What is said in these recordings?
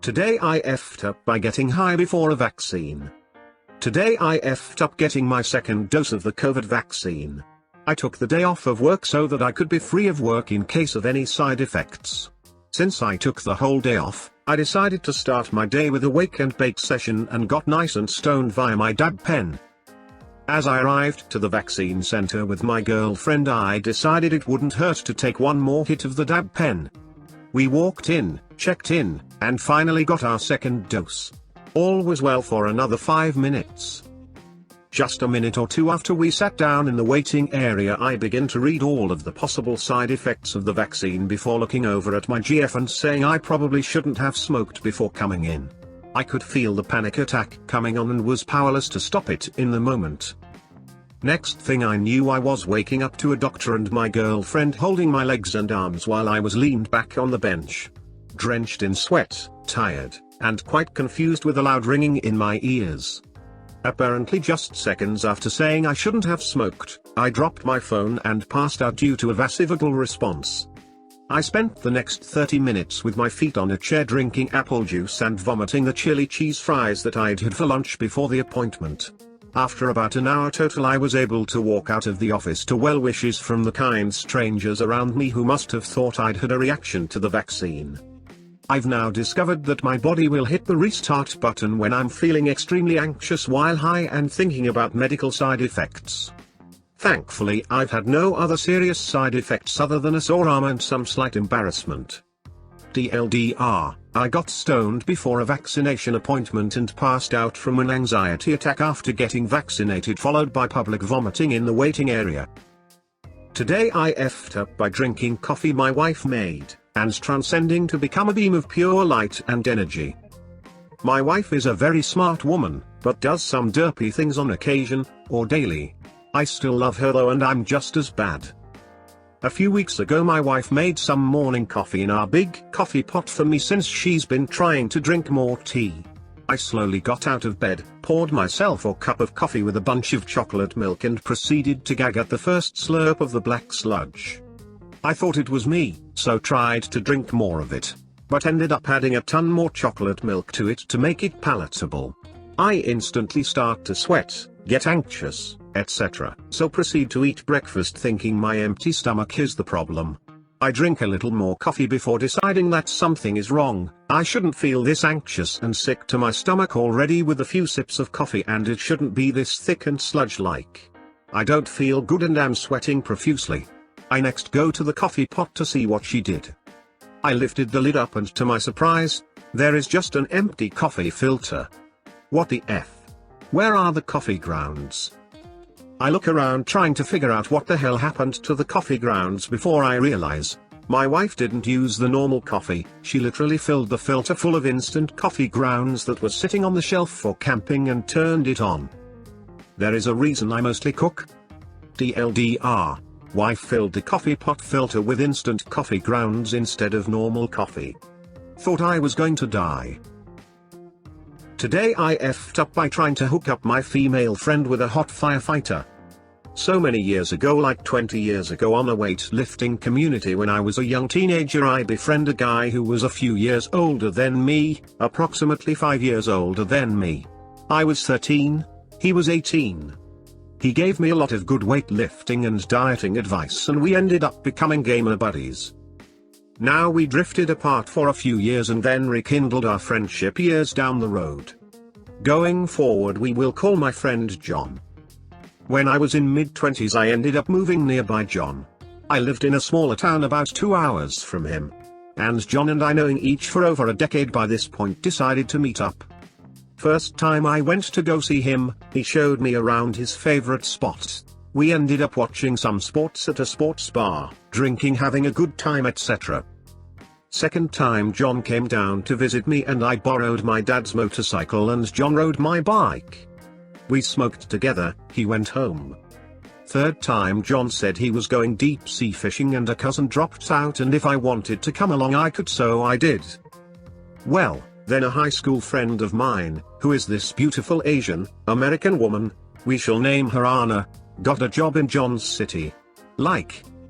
Today I effed up by getting high before a vaccine. Today I effed up getting my second dose of the COVID vaccine. I took the day off of work so that I could be free of work in case of any side effects. Since I took the whole day off, I decided to start my day with a wake and bake session and got nice and stoned via my dab pen. As I arrived to the vaccine center with my girlfriend, I decided it wouldn't hurt to take one more hit of the dab pen. We walked in, checked in, and finally got our second dose. All was well for another 5 minutes. Just a minute or two after we sat down in the waiting area, I began to read all of the possible side effects of the vaccine before looking over at my GF and saying I probably shouldn't have smoked before coming in. I could feel the panic attack coming on and was powerless to stop it in the moment. Next thing I knew, I was waking up to a doctor and my girlfriend holding my legs and arms while I was leaned back on the bench. Drenched in sweat, tired, and quite confused with a loud ringing in my ears. Apparently just seconds after saying I shouldn't have smoked, I dropped my phone and passed out due to a vasovagal response. I spent the next 30 minutes with my feet on a chair drinking apple juice and vomiting the chili cheese fries that I'd had for lunch before the appointment. After about an hour total, I was able to walk out of the office to well wishes from the kind strangers around me who must have thought I'd had a reaction to the vaccine. I've now discovered that my body will hit the restart button when I'm feeling extremely anxious while high and thinking about medical side effects. Thankfully, I've had no other serious side effects other than a sore arm and some slight embarrassment. TLDR, I got stoned before a vaccination appointment and passed out from an anxiety attack after getting vaccinated, followed by public vomiting in the waiting area. Today I effed up by drinking coffee my wife made, and transcending to become a beam of pure light and energy. My wife is a very smart woman, but does some derpy things on occasion, or daily. I still love her though, and I'm just as bad. A few weeks ago my wife made some morning coffee in our big coffee pot for me since she's been trying to drink more tea. I slowly got out of bed, poured myself a cup of coffee with a bunch of chocolate milk and proceeded to gag at the first slurp of the black sludge. I thought it was me, so tried to drink more of it, but ended up adding a ton more chocolate milk to it to make it palatable. I instantly start to sweat, get anxious, etc. So proceed to eat breakfast thinking my empty stomach is the problem. I drink a little more coffee before deciding that something is wrong. I shouldn't feel this anxious and sick to my stomach already with a few sips of coffee, and it shouldn't be this thick and sludge-like. I don't feel good and am sweating profusely. I next go to the coffee pot to see what she did. I lifted the lid up and to my surprise, there is just an empty coffee filter. What the F? Where are the coffee grounds? I look around trying to figure out what the hell happened to the coffee grounds before I realize, my wife didn't use the normal coffee, she literally filled the filter full of instant coffee grounds that was sitting on the shelf for camping and turned it on. There is a reason I mostly cook. TLDR, wife filled the coffee pot filter with instant coffee grounds instead of normal coffee. Thought I was going to die. Today I effed up by trying to hook up my female friend with a hot firefighter. So many years ago, like 20 years ago, on a weightlifting community when I was a young teenager, I befriended a guy who was a few years older than me, approximately 5 years older than me. I was 13, he was 18. He gave me a lot of good weightlifting and dieting advice, and we ended up becoming gamer buddies. Now we drifted apart for a few years and then rekindled our friendship years down the road. Going forward, we will call my friend John. When I was in mid-20s, I ended up moving nearby John. I lived in a smaller town about 2 hours from him. And John and I, knowing each for over a decade by this point, decided to meet up. First time I went to go see him, he showed me around his favorite spots. We ended up watching some sports at a sports bar, drinking, having a good time, etc. Second time John came down to visit me and I borrowed my dad's motorcycle and John rode my bike. We smoked together, he went home. Third time John said he was going deep sea fishing and a cousin dropped out and if I wanted to come along I could, so I did. Well, then a high school friend of mine, who is this beautiful Asian American woman, we shall name her Anna, got a job in John's city.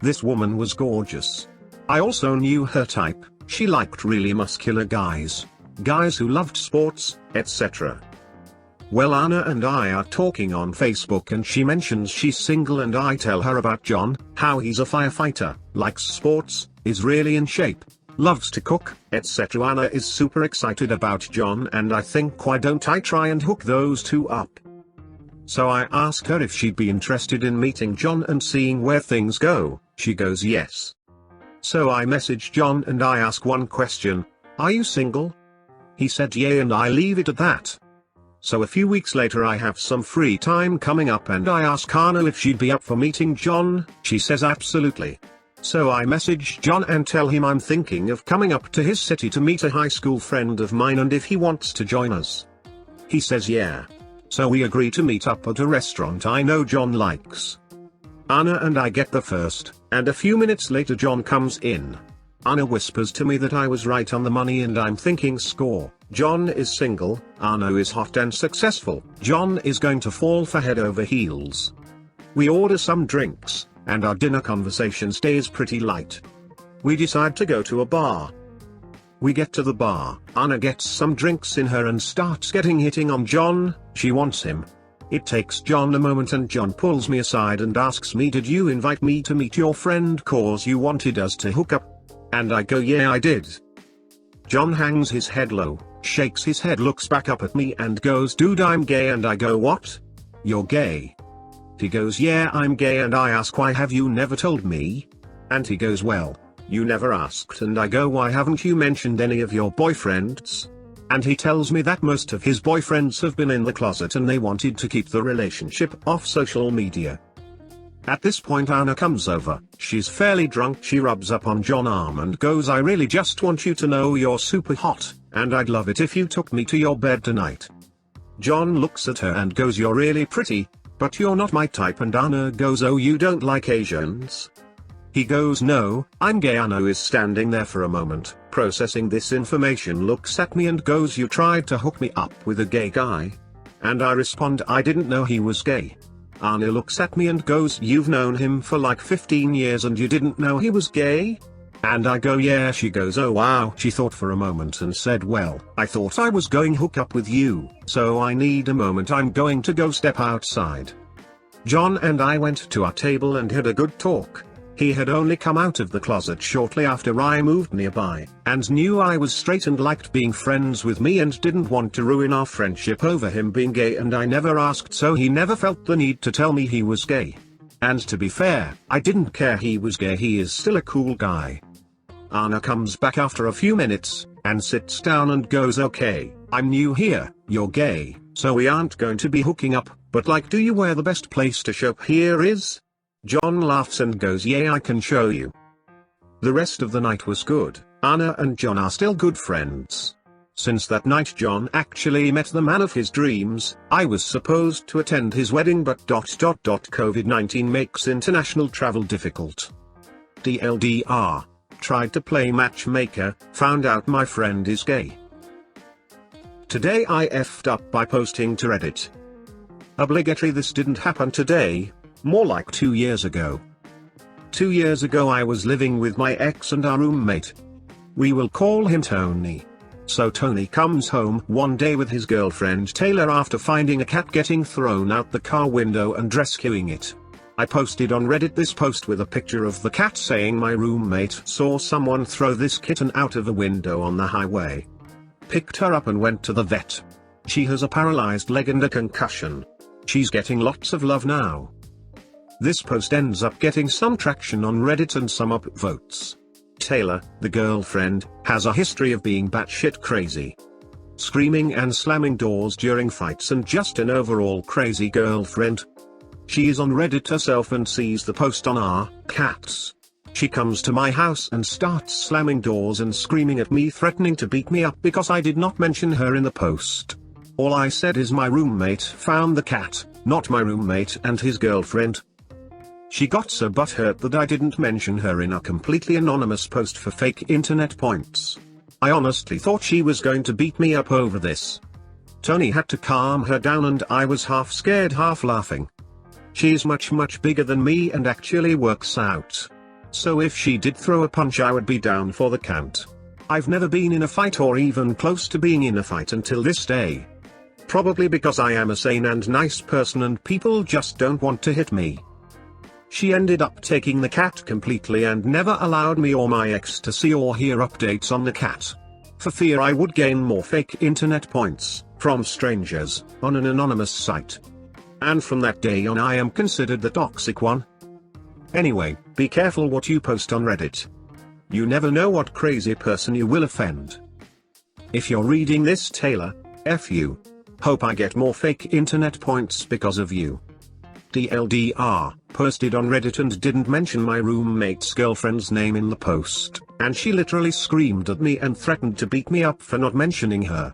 This woman was gorgeous. I also knew her type, she liked really muscular guys. guys who loved sports, etc. Well, Anna and I are talking on Facebook and she mentions she's single and I tell her about John, how he's a firefighter, likes sports, is really in shape, loves to cook, etc. Anna is super excited about John and I think why don't I try and hook those two up? So I asked her if she'd be interested in meeting John and seeing where things go. She goes yes. So I message John and I ask one question, are you single? He said yeah and I leave it at that. So a few weeks later I have some free time coming up and I ask Anna if she'd be up for meeting John, she says absolutely. So I message John and tell him I'm thinking of coming up to his city to meet a high school friend of mine and if he wants to join us. He says yeah. So we agree to meet up at a restaurant I know John likes. Anna and I get there first, and a few minutes later John comes in. Anna whispers to me that I was right on the money and I'm thinking score, John is single, Anna is hot and successful, John is going to fall for head over heels. We order some drinks, and our dinner conversation stays pretty light. We decide to go to a bar. We get to the bar, Anna gets some drinks in her and starts hitting on John, she wants him. It takes John a moment and John pulls me aside and asks me, did you invite me to meet your friend cause you wanted us to hook up? And I go yeah I did. John hangs his head low, shakes his head, looks back up at me and goes, dude I'm gay, and I go what? You're gay? He goes yeah I'm gay, and I ask why have you never told me? And he goes well, you never asked, and I go why haven't you mentioned any of your boyfriends? And he tells me that most of his boyfriends have been in the closet and they wanted to keep the relationship off social media. At this point Anna comes over, she's fairly drunk, she rubs up on John's arm and goes, I really just want you to know you're super hot, and I'd love it if you took me to your bed tonight. John looks at her and goes, you're really pretty, but you're not my type, and Anna goes, oh you don't like Asians? He goes, no, I'm gay. Anna is standing there for a moment, processing this information, looks at me and goes, you tried to hook me up with a gay guy? And I respond, I didn't know he was gay. Anna looks at me and goes, you've known him for like 15 years and you didn't know he was gay? And I go yeah. She goes, oh wow. She thought for a moment and said, well, I thought I was going hook up with you, so I need a moment, I'm going to go step outside. John and I went to our table and had a good talk. He had only come out of the closet shortly after I moved nearby, and knew I was straight and liked being friends with me and didn't want to ruin our friendship over him being gay, and I never asked, so he never felt the need to tell me he was gay. And to be fair, I didn't care he was gay, he is still a cool guy. Anna comes back after a few minutes, and sits down and goes, okay, I'm new here, you're gay, so we aren't going to be hooking up, but like do you where the best place to shop here is? John laughs and goes, yeah I can show you. The rest of the night was good. Anna and John are still good friends. Since that night John actually met the man of his dreams. I was supposed to attend his wedding but COVID-19 makes international travel difficult. DLDR. Tried to play matchmaker, found out my friend is gay. Today I effed up by posting to Reddit. Obligatory, this didn't happen today. More like 2 years ago. 2 years ago I was living with my ex and our roommate. We will call him Tony. So Tony comes home one day with his girlfriend Taylor after finding a cat getting thrown out the car window and rescuing it. I posted on Reddit this post with a picture of the cat saying my roommate saw someone throw this kitten out of a window on the highway. Picked her up and went to the vet. She has a paralyzed leg and a concussion. She's getting lots of love now. This post ends up getting some traction on Reddit and some upvotes. Taylor, the girlfriend, has a history of being batshit crazy. Screaming and slamming doors during fights and just an overall crazy girlfriend. She is on Reddit herself and sees the post on our cats. She comes to my house and starts slamming doors and screaming at me, threatening to beat me up because I did not mention her in the post. All I said is my roommate found the cat, not my roommate and his girlfriend. She got so butthurt that I didn't mention her in a completely anonymous post for fake internet points. I honestly thought she was going to beat me up over this. Tony had to calm her down and I was half scared, half laughing. She's much bigger than me and actually works out. So if she did throw a punch I would be down for the count. I've never been in a fight or even close to being in a fight until this day. Probably because I am a sane and nice person and people just don't want to hit me. She ended up taking the cat completely and never allowed me or my ex to see or hear updates on the cat, for fear I would gain more fake internet points from strangers on an anonymous site. And from that day on I am considered the toxic one. Anyway, be careful what you post on Reddit. You never know what crazy person you will offend. If you're reading this, Taylor, F you. Hope I get more fake internet points because of you. DLDR, posted on Reddit and didn't mention my roommate's girlfriend's name in the post, and she literally screamed at me and threatened to beat me up for not mentioning her.